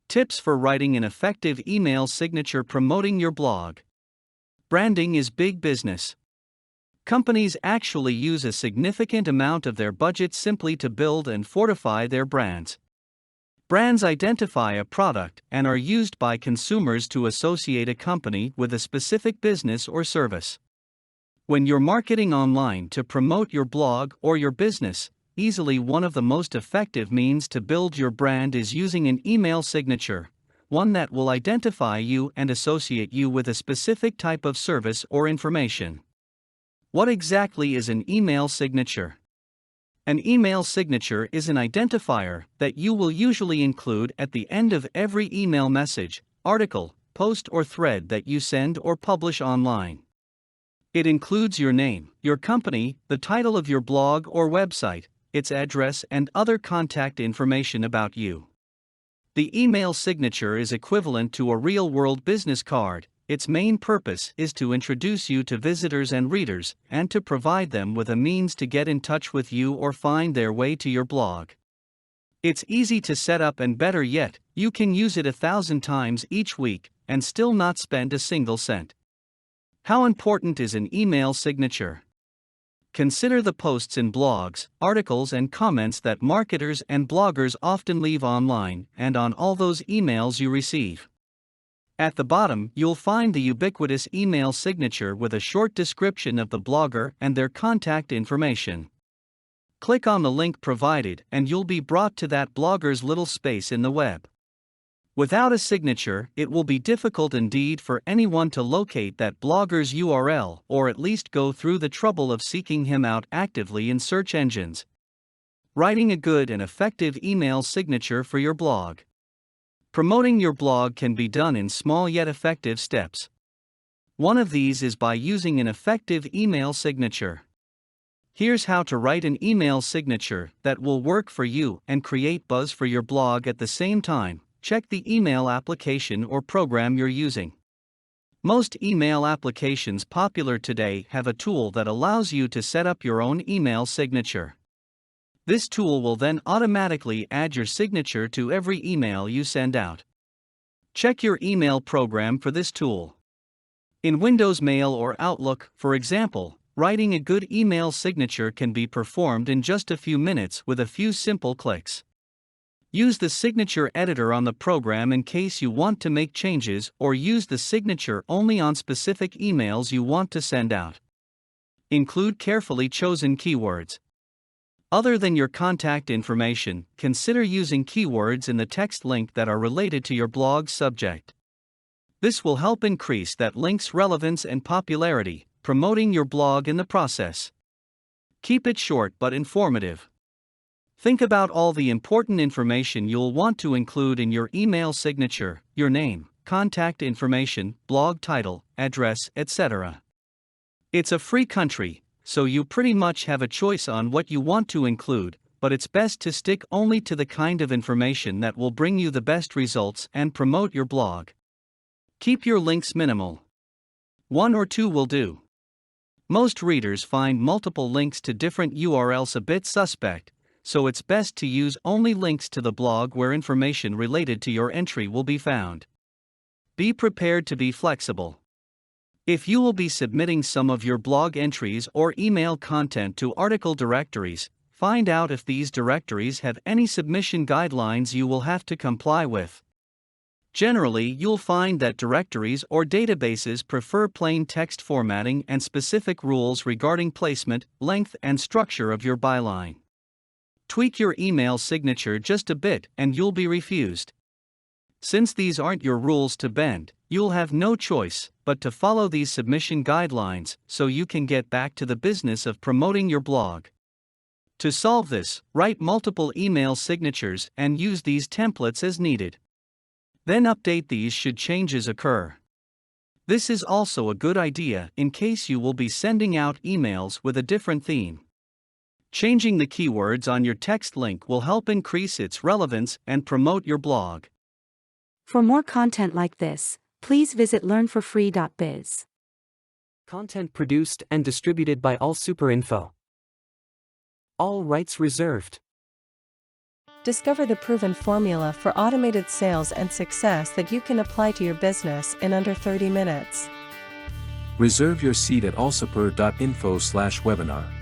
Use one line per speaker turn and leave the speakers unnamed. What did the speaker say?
Tips for writing an effective email signature promoting your blog. Branding is big business. Companies actually use a significant amount of their budget simply to build and fortify their brands. Brands identify a product and are used by consumers to associate a company with a specific business or service. When you're marketing online to promote your blog or your business, easily one of the most effective means to build your brand is using an email signature, one that will identify you and associate you with a specific type of service or information. What exactly is an email signature? An email signature is an identifier that you will usually include at the end of every email message, article, post or thread that you send or publish online. It includes your name, your company, the title of your blog or website, its address and other contact information about you. The email signature is equivalent to a real-world business card. Its main purpose is to introduce you to visitors and readers, and to provide them with a means to get in touch with you or find their way to your blog. It's easy to set up, and better yet, you can use it 1,000 times each week and still not spend a single cent. How important is an email signature? Consider the posts in blogs, articles and comments that marketers and bloggers often leave online and on all those emails you receive. At the bottom, you'll find the ubiquitous email signature with a short description of the blogger and their contact information. Click on the link provided and you'll be brought to that blogger's little space in the web. Without a signature, it will be difficult indeed for anyone to locate that blogger's URL or at least go through the trouble of seeking him out actively in search engines. Writing a good and effective email signature for your blog. Promoting your blog can be done in small yet effective steps. One of these is by using an effective email signature. Here's how to write an email signature that will work for you and create buzz for your blog at the same time. Check the email application or program you're using. Most email applications popular today have a tool that allows you to set up your own email signature. This tool will then automatically add your signature to every email you send out. Check your email program for this tool. In Windows Mail or Outlook, for example, writing a good email signature can be performed in just a few minutes with a few simple clicks. Use the signature editor on the program in case you want to make changes, or use the signature only on specific emails you want to send out. Include carefully chosen keywords. Other than your contact information, consider using keywords in the text link that are related to your blog's subject. This will help increase that link's relevance and popularity, promoting your blog in the process. Keep it short but informative. Think about all the important information you'll want to include in your email signature: your name, contact information, blog title, address, etc. It's a free country, so you pretty much have a choice on what you want to include, but it's best to stick only to the kind of information that will bring you the best results and promote your blog. Keep your links minimal. 1 or 2 will do. Most readers find multiple links to different URLs a bit suspect, so it's best to use only links to the blog where information related to your entry will be found. Be prepared to be flexible. If you will be submitting some of your blog entries or email content to article directories, find out if these directories have any submission guidelines you will have to comply with. Generally, you'll find that directories or databases prefer plain text formatting and specific rules regarding placement, length, and structure of your byline. Tweak your email signature just a bit and you'll be refused. Since these aren't your rules to bend, you'll have no choice but to follow these submission guidelines so you can get back to the business of promoting your blog. To solve this, write multiple email signatures and use these templates as needed. Then update these should changes occur. This is also a good idea in case you will be sending out emails with a different theme. Changing the keywords on your text link will help increase its relevance and promote your blog.
For more content like this, please visit learnforfree.biz.
Content produced and distributed by AllSuperInfo. All rights reserved.
Discover the proven formula for automated sales and success that you can apply to your business in under 30 minutes.
Reserve your seat at allsupport.info/webinar.